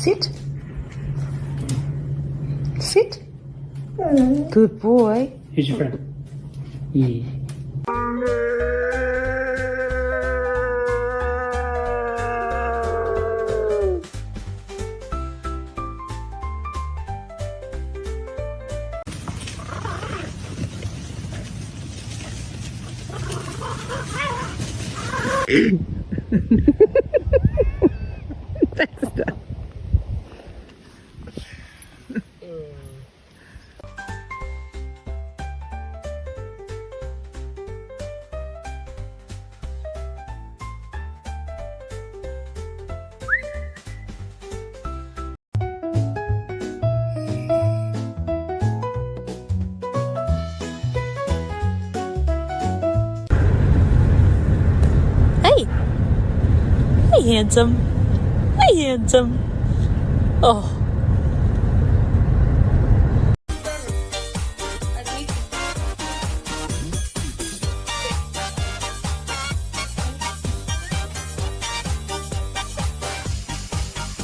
Sit. Sit. Good boy. Who's your friend? Yeah. Hey, handsome. Hey, handsome. Oh.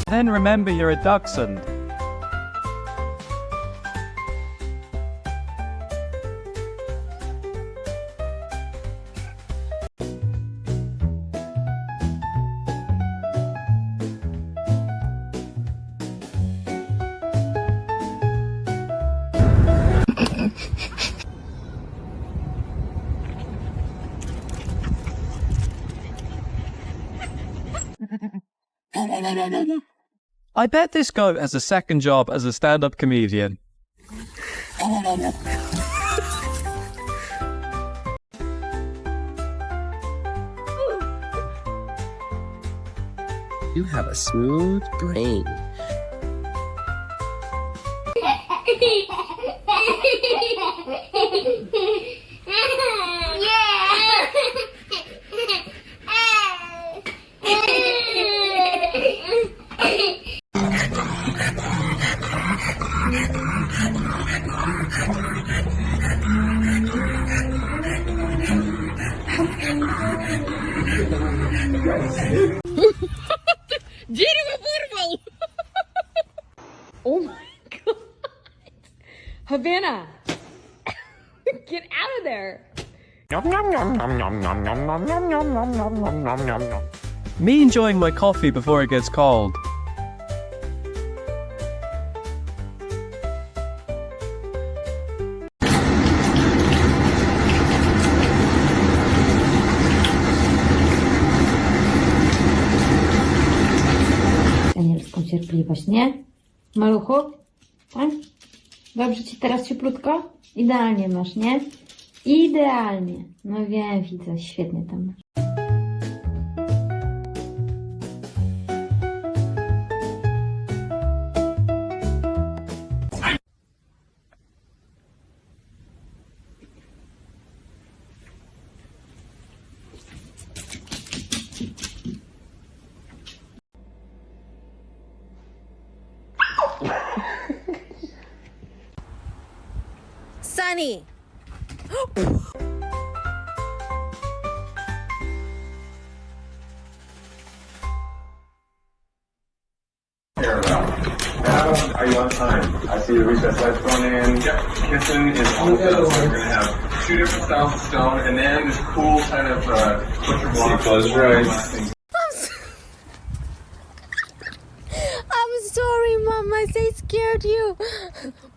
Then remember you're a dachshund. I bet this goat has a second job as a stand-up comedian. You have a smooth brain. Дерево вырвал! Oh my god! Havana! Get out of there! Me enjoying my coffee before it gets cold. Anielską cierpliwość, nie? Maluchu? Tak? Dobrze ci teraz cieplutko? Idealnie masz, nie? Idealnie. No wiem, widzę, świetnie tam masz. Sunny! Adam, are you on time? I see the recess lights going in. Yep. Kitchen is almost done, so we're going to have 2 different styles of stone, and then this cool kind of butcher block. Close your eyes. I'm sorry, Mom. I scared you.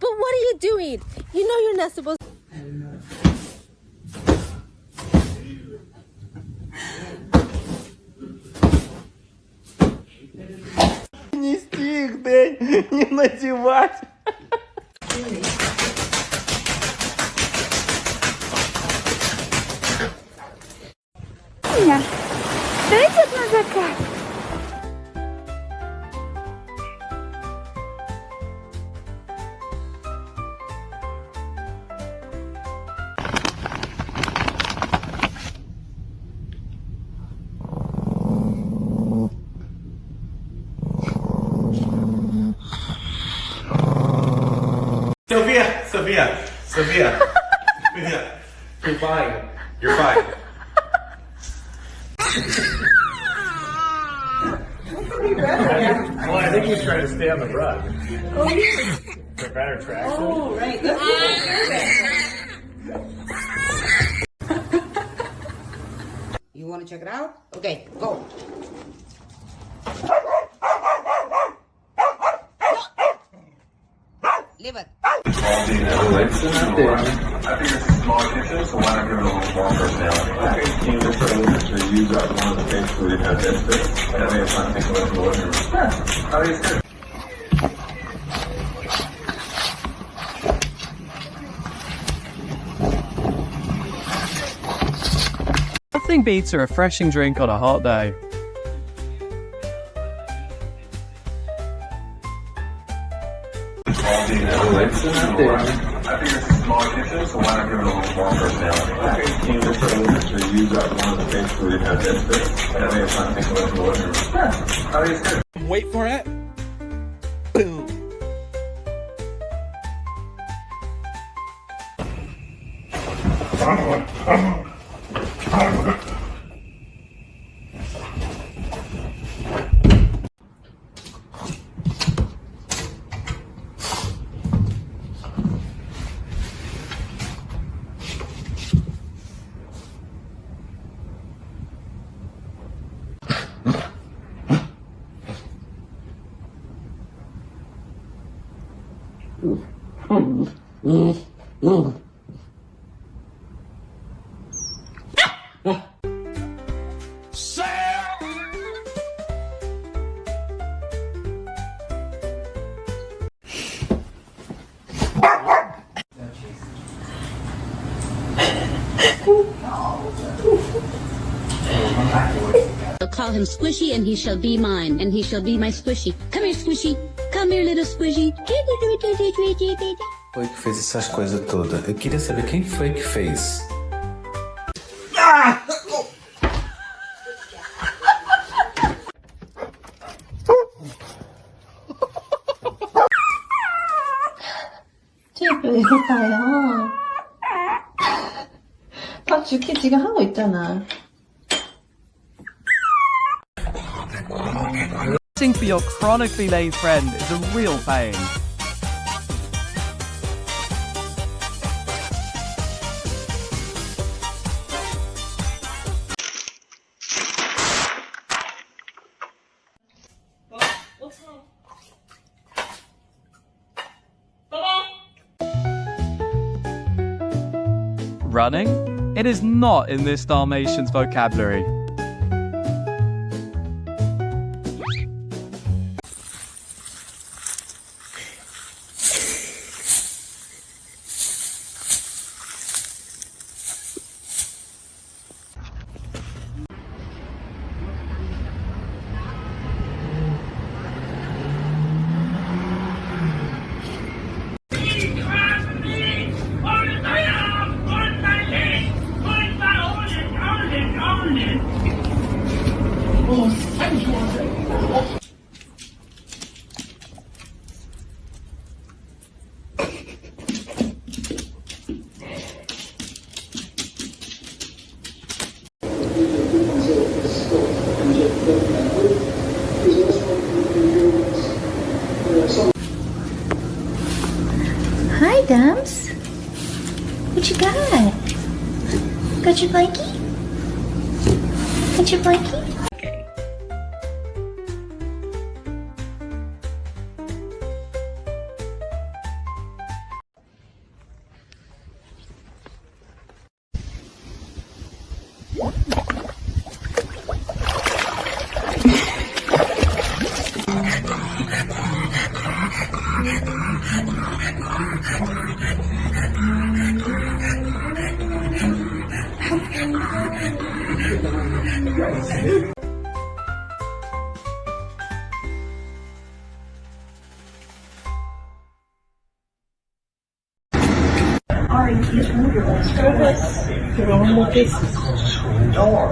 But what are you doing? You know you're not supposed to. Нести их, да, не надевать. Меня. Дайте на заказ. Sophia. You're fine. You're fine. Well, I think he's trying to stay on the rug. Oh, yeah. For better traction. Oh, right. That's You want to check it out? Okay, go. Leave it. I think it's a small kitchen, so why not give it a little more personality? I think you just sort of to use that one of the things where you have this bit, and I think it's fun to take a look at the living room. Yeah, I think it's good. Nothing beats a refreshing drink on a hot day. I think it's a small kitchen, so why not give it a little more personality? I think you just sort of to use that one of the things where you have this bit, and I think it's fun to take a look at the living room. Yeah, I think it's good. Wait for it. Boom. I'll call him Squishy, and he shall be mine, and he shall be my Squishy. Come here, Squishy. Come here, little Squishy. Foi que fez essas coisas todas? Eu queria saber quem foi que fez. 테이프 이거다요. 밥 줄게 지금 하고 있잖아. Waiting for your chronically late friend is a real pain. Running? It is not in this Dalmatian's vocabulary. Hi, Dumps. What you got? Got your blankie? Got your blankie?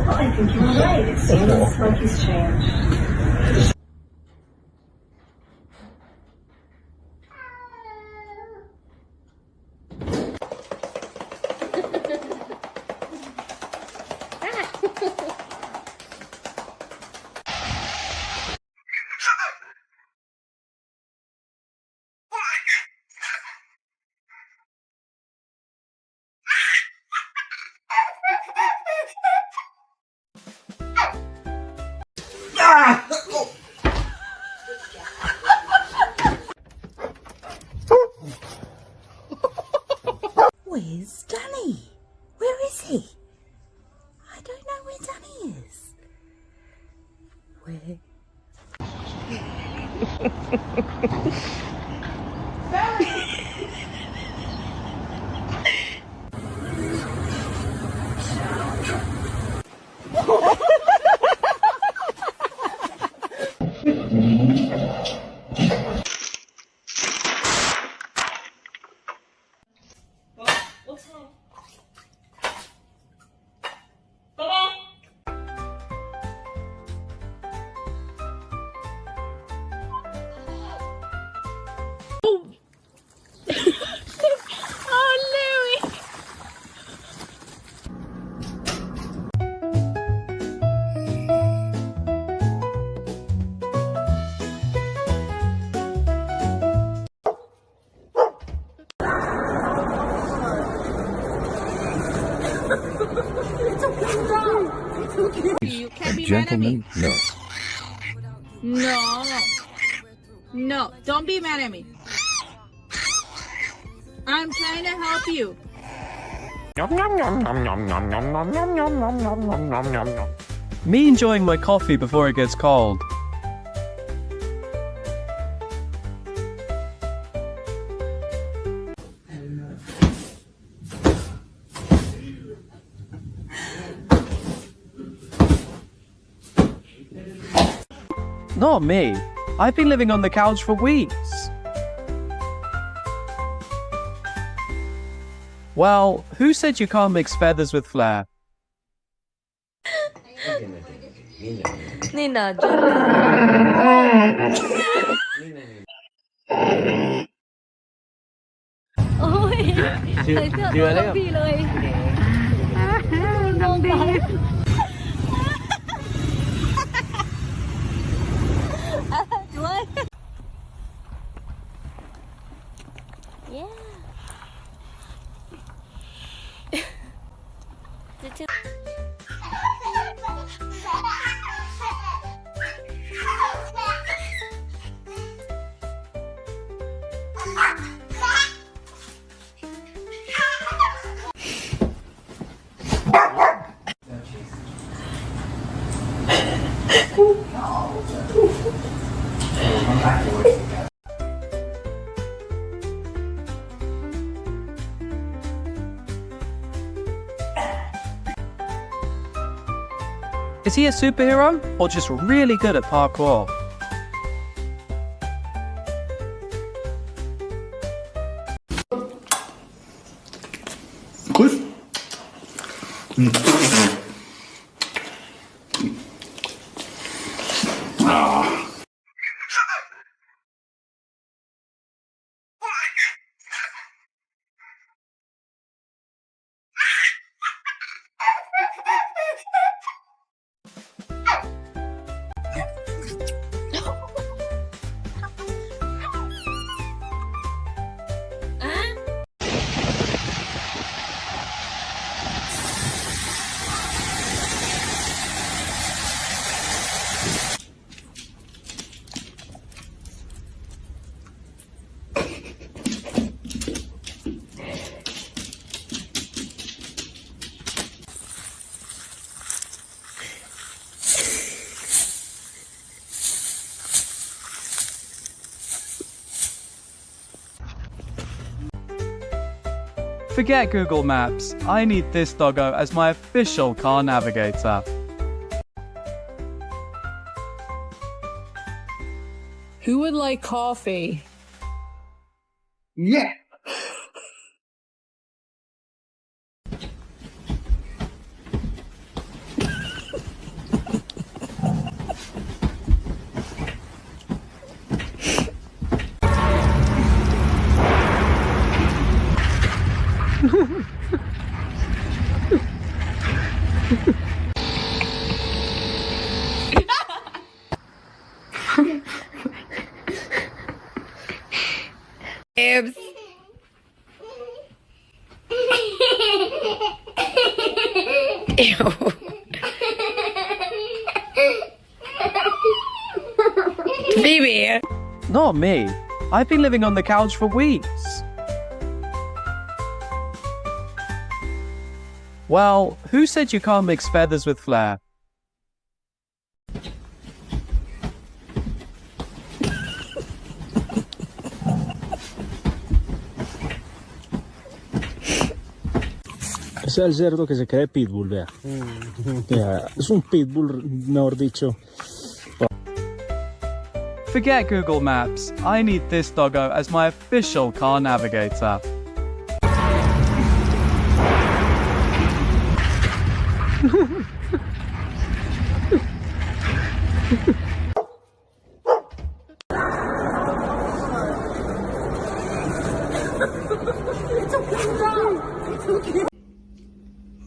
I think you're right. It seems like he's changed. Where's Danny? Where is he? I don't know where Danny is. Where? You can't be Gentlemen, no. No. No, don't be mad at me. I'm trying to help you. Me enjoying my coffee before it gets cold. Not me. I've been living on the couch for weeks. Well, who said you can't mix feathers with flair? Nina, Yeah. Is he a superhero or just really good at parkour? Cliff? Forget Google Maps. I need this doggo as my official car navigator. Who would like coffee? Yeah. Babes. Ew. Phoebe. Not me. I've been living on the couch for weeks. Well, who said you can't mix feathers with flair? Ese es el cerdo que se cree pitbull, vea. Vea, es un pitbull, mejor dicho. Forget Google Maps. I need this doggo as my official car navigator.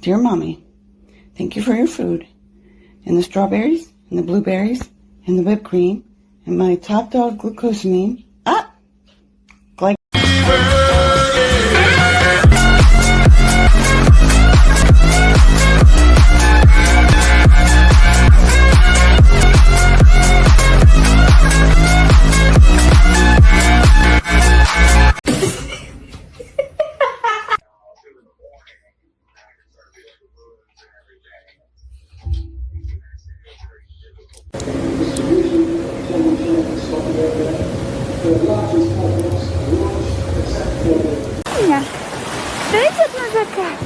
Dear Mommy, thank you for your food, and the strawberries, and the blueberries, and the whipped cream, and my top dog glucosamine. Wyszedł na zakaz.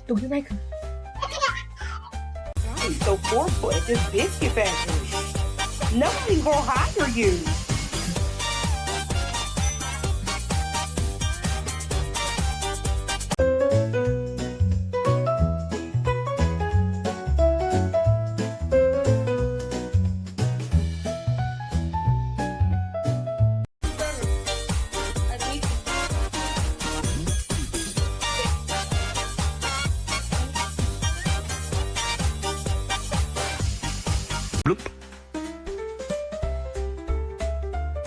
Don't get right. So 4 foot at this biscuit factory. Nobody's gonna hire you.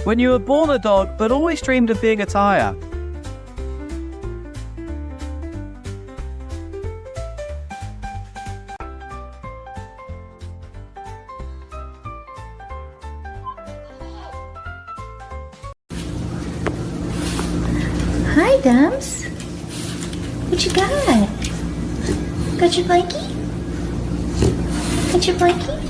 When you were born a dog, but always dreamed of being a tire. Hi, Dumps. What you got? Got your blankie? Got your blankie?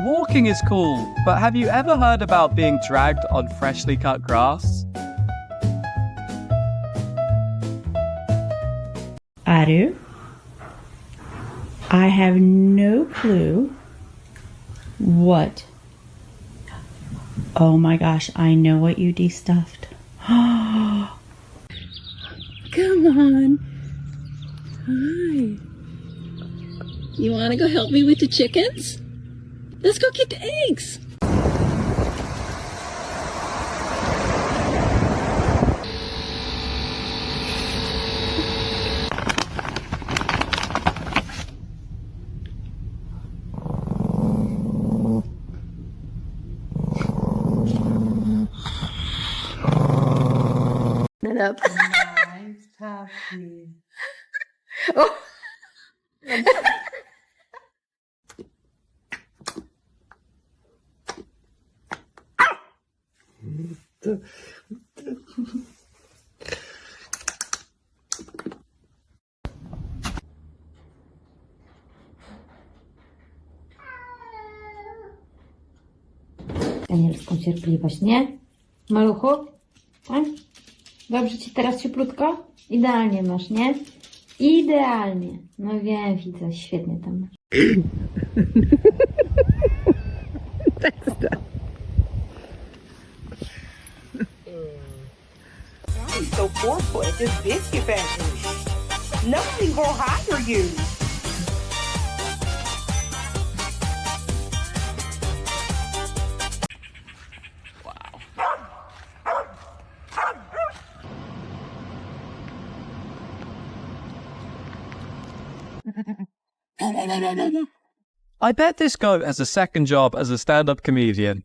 Walking is cool, but have you ever heard about being dragged on freshly cut grass? Aru, I have no clue what. Oh my gosh, I know what you de-stuffed. Come on. Hi. You want to go help me with the chickens? Let's go get the eggs. It up. Nice puppy. Oh. Anielską cierpliwość, nie? Maluchu? Tak? Dobrze ci teraz cieplutko? Idealnie masz, nie? Idealnie. No wiem, widzę, świetnie tam masz. So 4 foot at this biscuit factory. Nothing will hire you. I bet this goat has a second job as a stand-up comedian.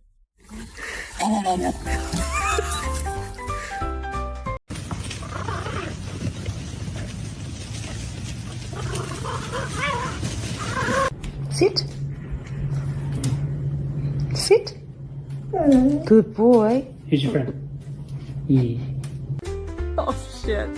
Sit. Sit. Good boy. Who's your friend? Yeah. Oh shit.